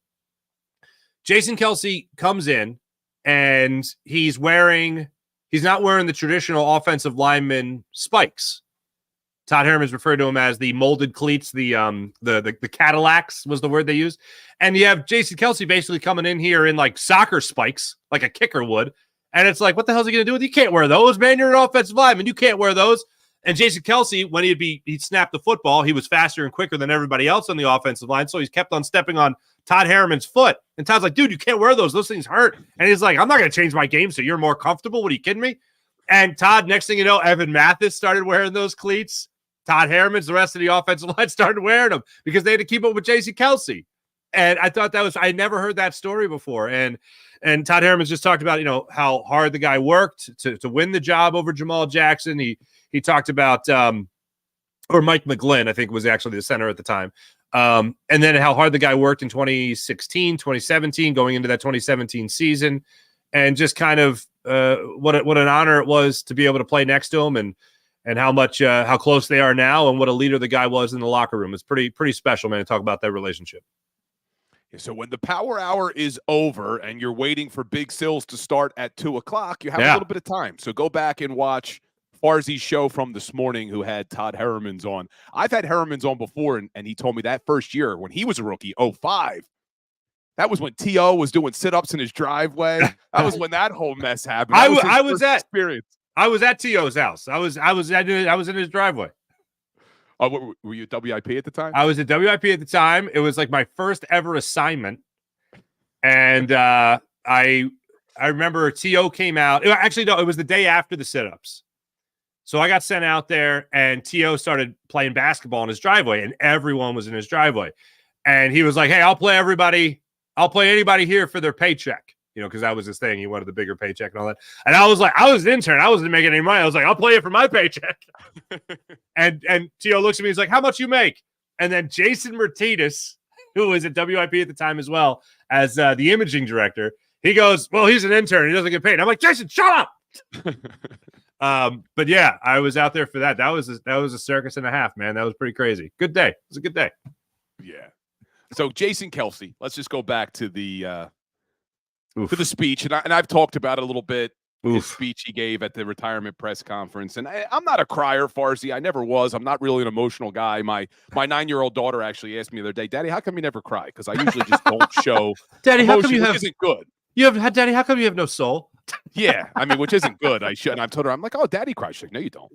Jason Kelce comes in and he's not wearing the traditional offensive lineman spikes. Todd Herremans referred to him as the molded cleats, the Cadillacs was the word they used. And you have Jason Kelce basically coming in here in like soccer spikes, like a kicker would. And it's like, what the hell is he going to do with? You can't wear those, man. You're an offensive lineman. You can't wear those. And Jason Kelce, when he'd snap the football, he was faster and quicker than everybody else on the offensive line. So he's kept on stepping on Todd Herremans' foot. And Todd's like, dude, you can't wear those. Those things hurt. And he's like, I'm not going to change my game so you're more comfortable. What, are you kidding me? And Todd, next thing you know, Evan Mathis started wearing those cleats. Todd Herremans, the rest of the offensive line started wearing them because they had to keep up with Jason Kelce. And I thought I never heard that story before. And Todd Herremans just talked about, how hard the guy worked to win the job over Jamal Jackson. He talked about, or Mike McGlynn, I think was actually the center at the time. And then how hard the guy worked in 2016, 2017, going into that 2017 season, and just kind of what an honor it was to be able to play next to him, and how close they are now, and what a leader the guy was in the locker room. It's pretty special, man, to talk about that relationship. So when the power hour is over and you're waiting for Big Sills to start at 2:00, you have a little bit of time. So go back and watch Farzi's show from this morning, who had Todd Herremans on. I've had Herremans on before, and he told me that first year when he was a rookie, 2005, that was when T.O. was doing sit-ups in his driveway. That was when that whole mess happened. I was at T.O.'s house. I was in his driveway. Oh, were you at WIP at the time? I was at WIP at the time. It was like my first ever assignment. And I remember T.O. came out. Actually, no, it was the day after the sit-ups. So I got sent out there, and T.O. started playing basketball in his driveway, and everyone was in his driveway. And he was like, hey, I'll play anybody here for their paycheck. Because that was his thing. He wanted the bigger paycheck and all that. And I was like, I was an intern. I wasn't making any money. I was like, I'll play it for my paycheck. and T.O. looks at me. He's like, how much you make? And then Jason Martinez, who was at WIP at the time as well as the imaging director, he goes, well, he's an intern. He doesn't get paid. I'm like, Jason, shut up. But yeah, I was out there for that. That was a circus and a half, man. That was pretty crazy. Good day. It was a good day. Yeah. So Jason Kelce, let's just go back to the speech, and I've talked about it a little bit. His speech he gave at the retirement press conference, and I'm not a crier, Farzi. I never was. I'm not really an emotional guy. My 9-year-old daughter actually asked me the other day, Daddy, how come you never cry? Because I usually just don't show. Daddy, emotion, how come you have? Isn't good. Daddy, how come you have no soul? Yeah, I mean, which isn't good. I should. And I've told her, I'm like, oh, Daddy cries. She's like, no, you don't.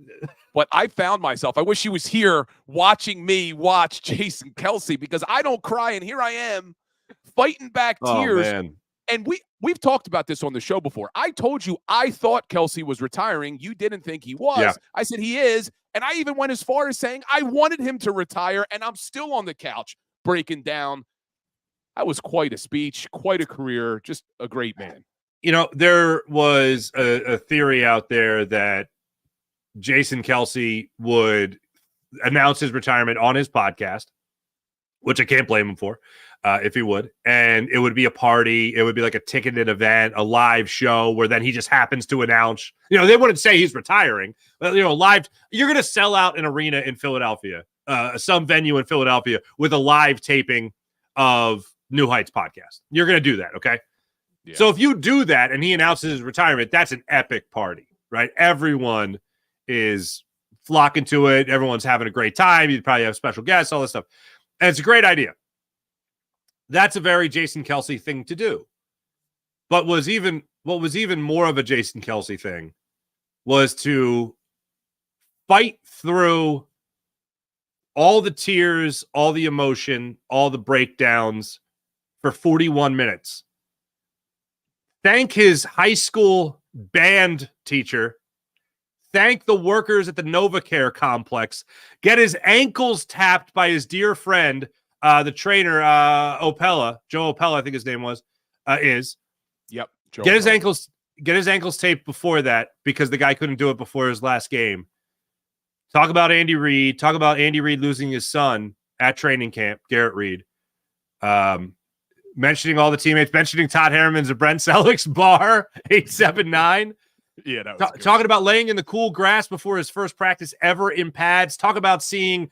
But I found myself. I wish she was here watching me watch Jason Kelce, because I don't cry, and here I am fighting back tears. Oh, man. And we've talked about this on the show before. I told you I thought Kelce was retiring. You didn't think he was. Yeah. I said he is. And I even went as far as saying I wanted him to retire, and I'm still on the couch breaking down. That was quite a speech, quite a career, just a great man. There was a theory out there that Jason Kelce would announce his retirement on his podcast, which I can't blame him for. If he would, and it would be a party. It would be like a ticketed event, a live show where then he just happens to announce, they wouldn't say he's retiring, but live, you're going to sell out an arena in Philadelphia, some venue in Philadelphia with a live taping of New Heights podcast. You're going to do that. Okay. Yeah. So if you do that and he announces his retirement, that's an epic party, right? Everyone is flocking to it. Everyone's having a great time. You'd probably have special guests, all this stuff. And it's a great idea. That's a very Jason Kelce thing to do. But what was even more of a Jason Kelce thing was to fight through all the tears, all the emotion, all the breakdowns for 41 minutes. Thank his high school band teacher. Thank the workers at the NovaCare complex. Get his ankles tapped by his dear friend, the trainer, Joe Opella, I think his name was, is. Yep. Get his ankles taped before that, because the guy couldn't do it before his last game. Talk about Andy Reid. Talk about Andy Reid losing his son at training camp, Garrett Reid. Mentioning all the teammates, mentioning Todd Herremans of Brent Selleck's bar, 879. Yeah, that was talking about laying in the cool grass before his first practice ever in pads. Talk about seeing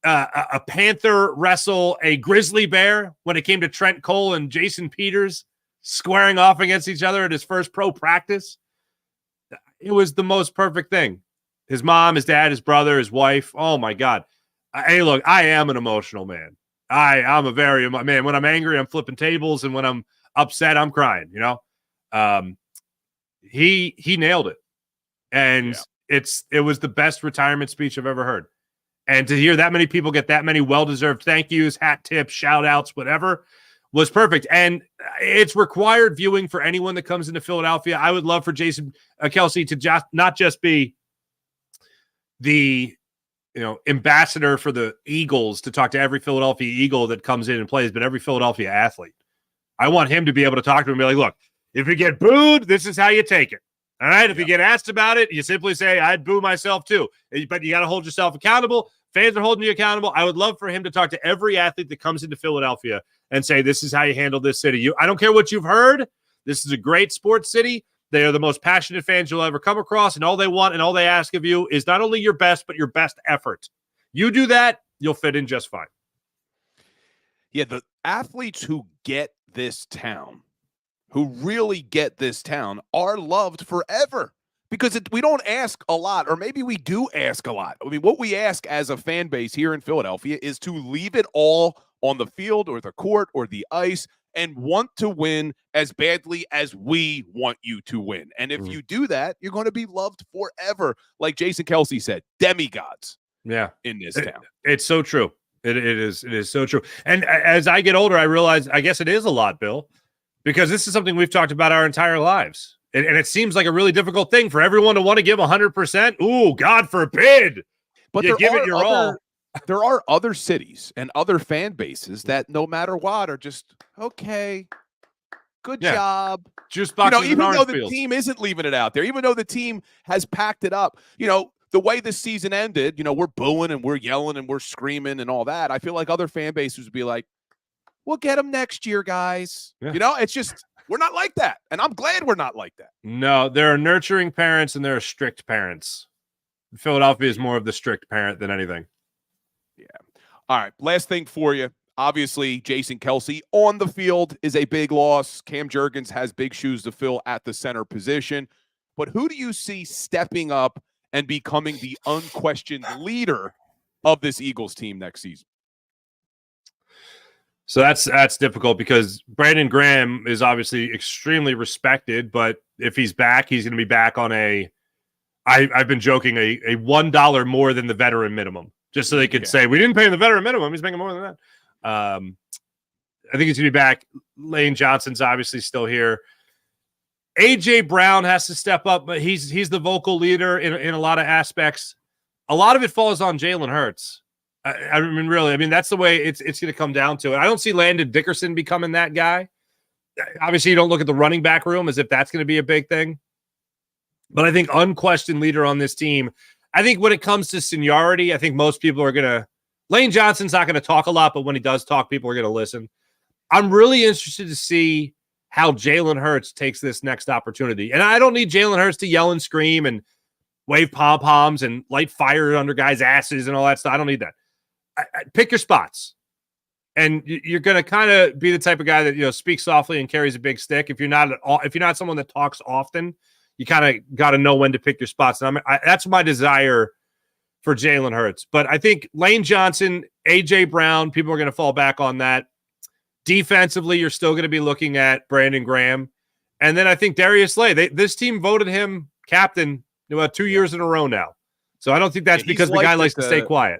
a panther wrestle a grizzly bear when it came to Trent Cole and Jason Peters squaring off against each other at his first pro practice. It was the most perfect thing. His mom, his dad, his brother, his wife. Oh my God. Hey, look, I am an emotional man. I'm a very man. When I'm angry, I'm flipping tables, and when I'm upset, I'm crying. He nailed it, and it was the best retirement speech I've ever heard. And to hear that many people get that many well-deserved thank yous, hat tips, shout outs, whatever, was perfect. And it's required viewing for anyone that comes into Philadelphia. I would love for Jason Kelce to not just be the ambassador for the Eagles, to talk to every Philadelphia Eagle that comes in and plays, but every Philadelphia athlete. I want him to be able to talk to him and be like, look, if you get booed, this is how you take it. All right. If you get asked about it, you simply say, I'd boo myself too. But you got to hold yourself accountable. Fans are holding you accountable. I would love for him to talk to every athlete that comes into Philadelphia and say, this is how you handle this city. I don't care what you've heard. This is a great sports city. They are the most passionate fans you'll ever come across, and all they want and all they ask of you is not only your best, but your best effort. You do that, you'll fit in just fine. Yeah, athletes who get this town, who really get this town, are loved forever because we don't ask a lot, or maybe we do ask a lot. I mean, what we ask as a fan base here in Philadelphia is to leave it all on the field or the court or the ice and want to win as badly as we want you to win. And if you do that, you're going to be loved forever. Like Jason Kelce said, demigods. Yeah, in this town. It's so true. It is so true. And as I get older, I realize, I guess it is a lot, Bill, because this is something we've talked about our entire lives. And it seems like a really difficult thing for everyone to want to give 100%. Ooh, God forbid. But you give it your all. There are other cities and other fan bases that no matter what are just, okay, good job. Juice boxes, even though the team isn't leaving it out there, even though the team has packed it up, the way this season ended, we're booing and we're yelling and we're screaming and all that. I feel like other fan bases would be like, we'll get them next year, guys. Yeah. It's just, we're not like that. And I'm glad we're not like that. No, there are nurturing parents and there are strict parents. Philadelphia is more of the strict parent than anything. Yeah. All right. Last thing for you. Obviously, Jason Kelce on the field is a big loss. Cam Jurgens has big shoes to fill at the center position. But who do you see stepping up and becoming the unquestioned leader of this Eagles team next season? So that's difficult because Brandon Graham is obviously extremely respected, but if he's back, he's going to be back on I've been joking, a $1 more than the veteran minimum, just so they could say, we didn't pay him the veteran minimum. He's making more than that. I think he's going to be back. Lane Johnson's obviously still here. A.J. Brown has to step up, but he's the vocal leader in a lot of aspects. A lot of it falls on Jalen Hurts. I mean, really, that's the way it's going to come down to it. I don't see Landon Dickerson becoming that guy. Obviously, you don't look at the running back room as if that's going to be a big thing. But I think unquestioned leader on this team. I think when it comes to seniority, I think most people are going to – Lane Johnson's not going to talk a lot, but when he does talk, people are going to listen. I'm really interested to see how Jalen Hurts takes this next opportunity. And I don't need Jalen Hurts to yell and scream and wave pom-poms and light fire under guys' asses and all that stuff. I don't need that. Pick your spots. And you're going to kind of be the type of guy that, speaks softly and carries a big stick. If you're not someone that talks often, you kind of got to know when to pick your spots. And that's my desire for Jalen Hurts. But I think Lane Johnson, A.J. Brown, people are going to fall back on that. Defensively, you're still going to be looking at Brandon Graham. And then I think Darius Slay. This team voted him captain 2 years in a row now. So I don't think that's because the guy likes to stay quiet.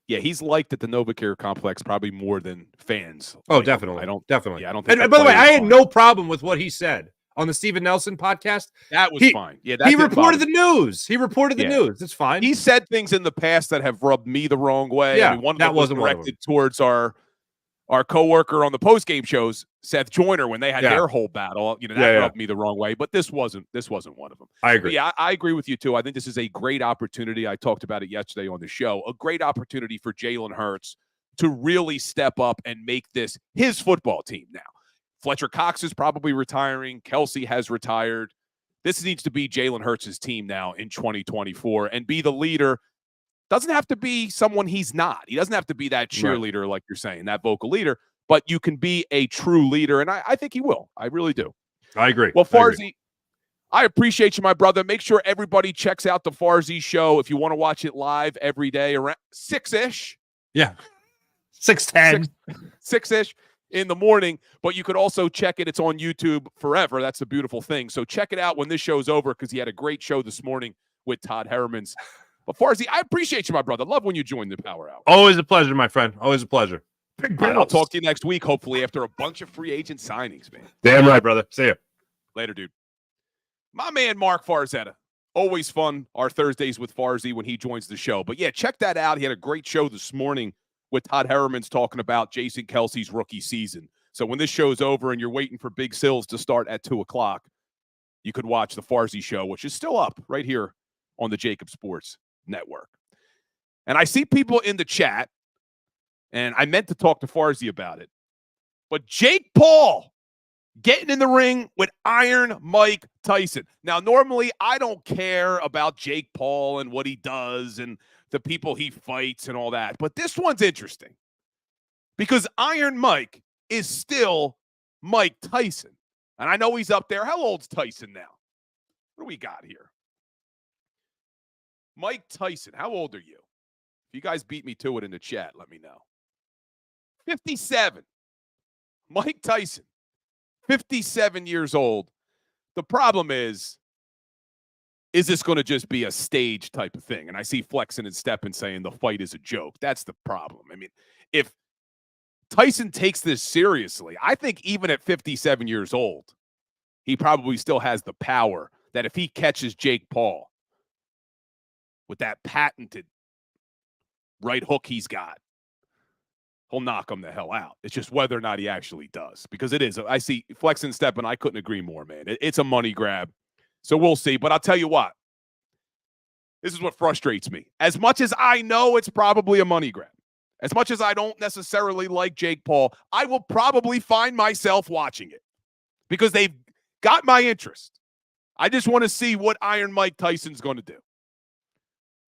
Yeah, he's liked at the NovaCare complex probably more than fans. Oh, definitely. Definitely. Yeah, I don't think. And by the way, I had no problem with what he said on the Steven Nelson podcast. That was fine. Yeah, he reported the news. He reported the news. It's fine. He said things in the past that have rubbed me the wrong way. Yeah, one of them was directed towards our coworker on the post-game shows, Seth Joyner, when they had their whole battle. That rubbed me the wrong way. But this wasn't one of them. I agree. But I agree with you too. I think this is a great opportunity. I talked about it yesterday on the show. A great opportunity for Jalen Hurts to really step up and make this his football team now. Fletcher Cox is probably retiring. Kelce has retired. This needs to be Jalen Hurts' team now in 2024 and be the leader. Doesn't have to be someone he's not. He doesn't have to be that cheerleader, like you're saying, that vocal leader, but you can be a true leader, and I think he will. I really do. I agree. Well, Farzy, I appreciate you, my brother. Make sure everybody checks out the Farzy show if you want to watch it live every day around 6-ish. Yeah. 6:10. 6-ish in the morning, but you could also check it. It's on YouTube forever. That's the beautiful thing. So check it out when this show's over because he had a great show this morning with Todd Herremans. But Farzy, I appreciate you, my brother. Love when you join the Power Hour. Always a pleasure, my friend. Always a pleasure. I'll talk to you next week, hopefully, after a bunch of free agent signings, man. Damn right, brother. See you. Later, dude. My man, Mark Farzetta. Always fun, our Thursdays with Farzy when he joins the show. But, yeah, check that out. He had a great show this morning with Todd Herremans talking about Jason Kelce's rookie season. So when this show's over and you're waiting for Big Sills to start at 2 o'clock, you could watch the Farzy show, which is still up right here on the JAKIB Sports Network. And I see people in the chat, and I meant to talk to Farzy about it, but Jake Paul getting in the ring with Iron Mike Tyson. Now, normally I don't care about Jake Paul and what he does and the people he fights and all that, but this one's interesting because Iron Mike is still Mike Tyson. And I know he's up there. How old's Tyson now? What do we got here? Mike Tyson, how old are you? If you guys beat me to it in the chat, let me know. 57. Mike Tyson, 57 years old. The problem is this going to just be a stage type of thing? And I see Flexing and Steppin saying the fight is a joke. That's the problem. I mean, if Tyson takes this seriously, I think even at 57 years old, he probably still has the power that if he catches Jake Paul with that patented right hook he's got, he'll knock him the hell out. It's just whether or not he actually does, because it is. I see Flex and Step, and I couldn't agree more, man. It's a money grab. So we'll see. But I'll tell you what, this is what frustrates me. As much as I know it's probably a money grab, as much as I don't necessarily like Jake Paul, I will probably find myself watching it because they've got my interest. I just want to see what Iron Mike Tyson's going to do.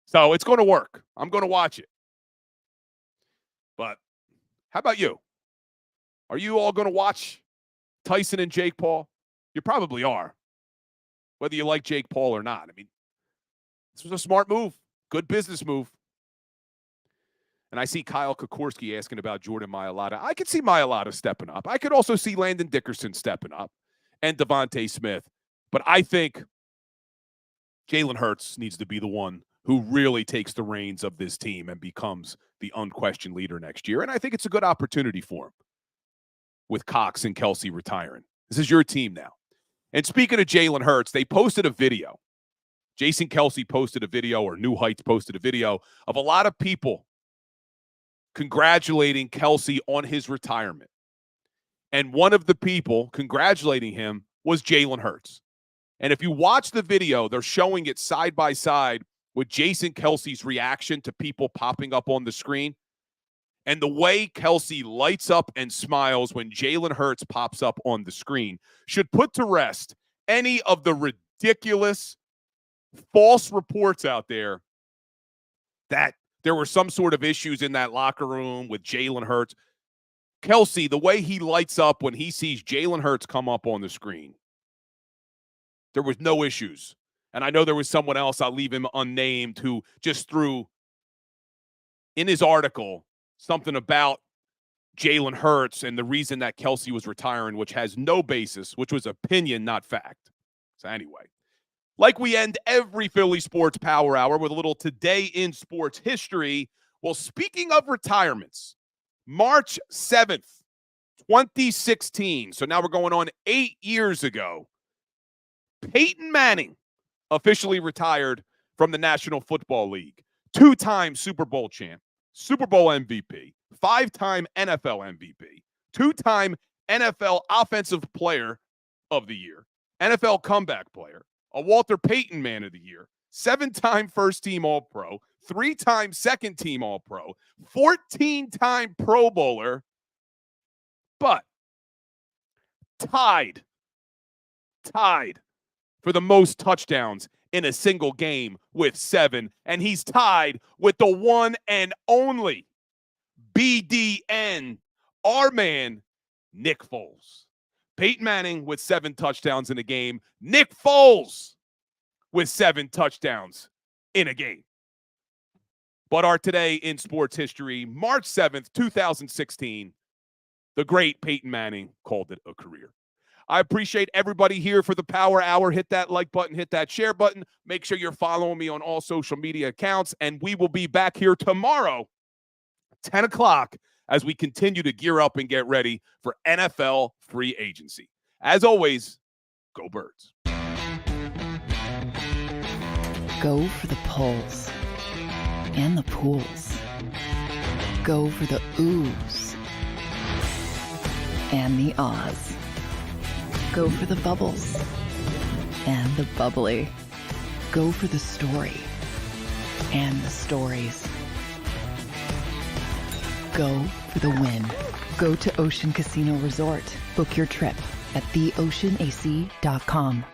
So it's going to work. I'm going to watch it. But how about you? Are you all going to watch Tyson and Jake Paul? You probably are, whether you like Jake Paul or not. I mean, this was a smart move, good business move. And I see Kyle Kokorski asking about Jordan Mailata. I could see Mailata stepping up. I could also see Landon Dickerson stepping up and Devontae Smith. But I think Jalen Hurts needs to be the one who really takes the reins of this team and becomes the unquestioned leader next year. And I think it's a good opportunity for him with Cox and Kelce retiring. This is your team now. And speaking of Jalen Hurts, they posted a video. Jason Kelce posted a video, or New Heights posted a video of a lot of people congratulating Kelce on his retirement. And one of the people congratulating him was Jalen Hurts. And if you watch the video, they're showing it side by side with Jason Kelce's reaction to people popping up on the screen. And the way Kelce lights up and smiles when Jalen Hurts pops up on the screen should put to rest any of the ridiculous false reports out there that there were some sort of issues in that locker room with Jalen Hurts. Kelce, the way he lights up when he sees Jalen Hurts come up on the screen, there was no issues. And I know there was someone else, I'll leave him unnamed, who just threw in his article something about Jalen Hurts and the reason that Kelce was retiring, which has no basis, which was opinion, not fact. So anyway, like we end every Philly Sports Power Hour with a little Today in Sports History. Well, speaking of retirements, March 7th, 2016. So now we're going on 8 years ago. Peyton Manning officially retired from the National Football League. 2-time Super Bowl champ, Super Bowl MVP, 5-time NFL MVP, 2-time NFL Offensive Player of the Year, NFL Comeback Player, a Walter Payton Man of the Year, 7-time First-Team All-Pro, 3-time Second-Team All-Pro, 14-time Pro Bowler, but tied for the most touchdowns in a single game with 7. And he's tied with the one and only BDN, our man, Nick Foles. Peyton Manning with 7 touchdowns in a game. Nick Foles with 7 touchdowns in a game. But our Today in Sports History, March 7th, 2016, the great Peyton Manning called it a career. I appreciate everybody here for the Power Hour. Hit that like button, hit that share button. Make sure you're following me on all social media accounts, and we will be back here tomorrow, 10 o'clock, as we continue to gear up and get ready for NFL free agency. As always, go Birds. Go for the polls and the pools. Go for the oohs and the ahs. Go for the bubbles and the bubbly. Go for the story and the stories. Go for the win. Go to Ocean Casino Resort. Book your trip at theoceanac.com.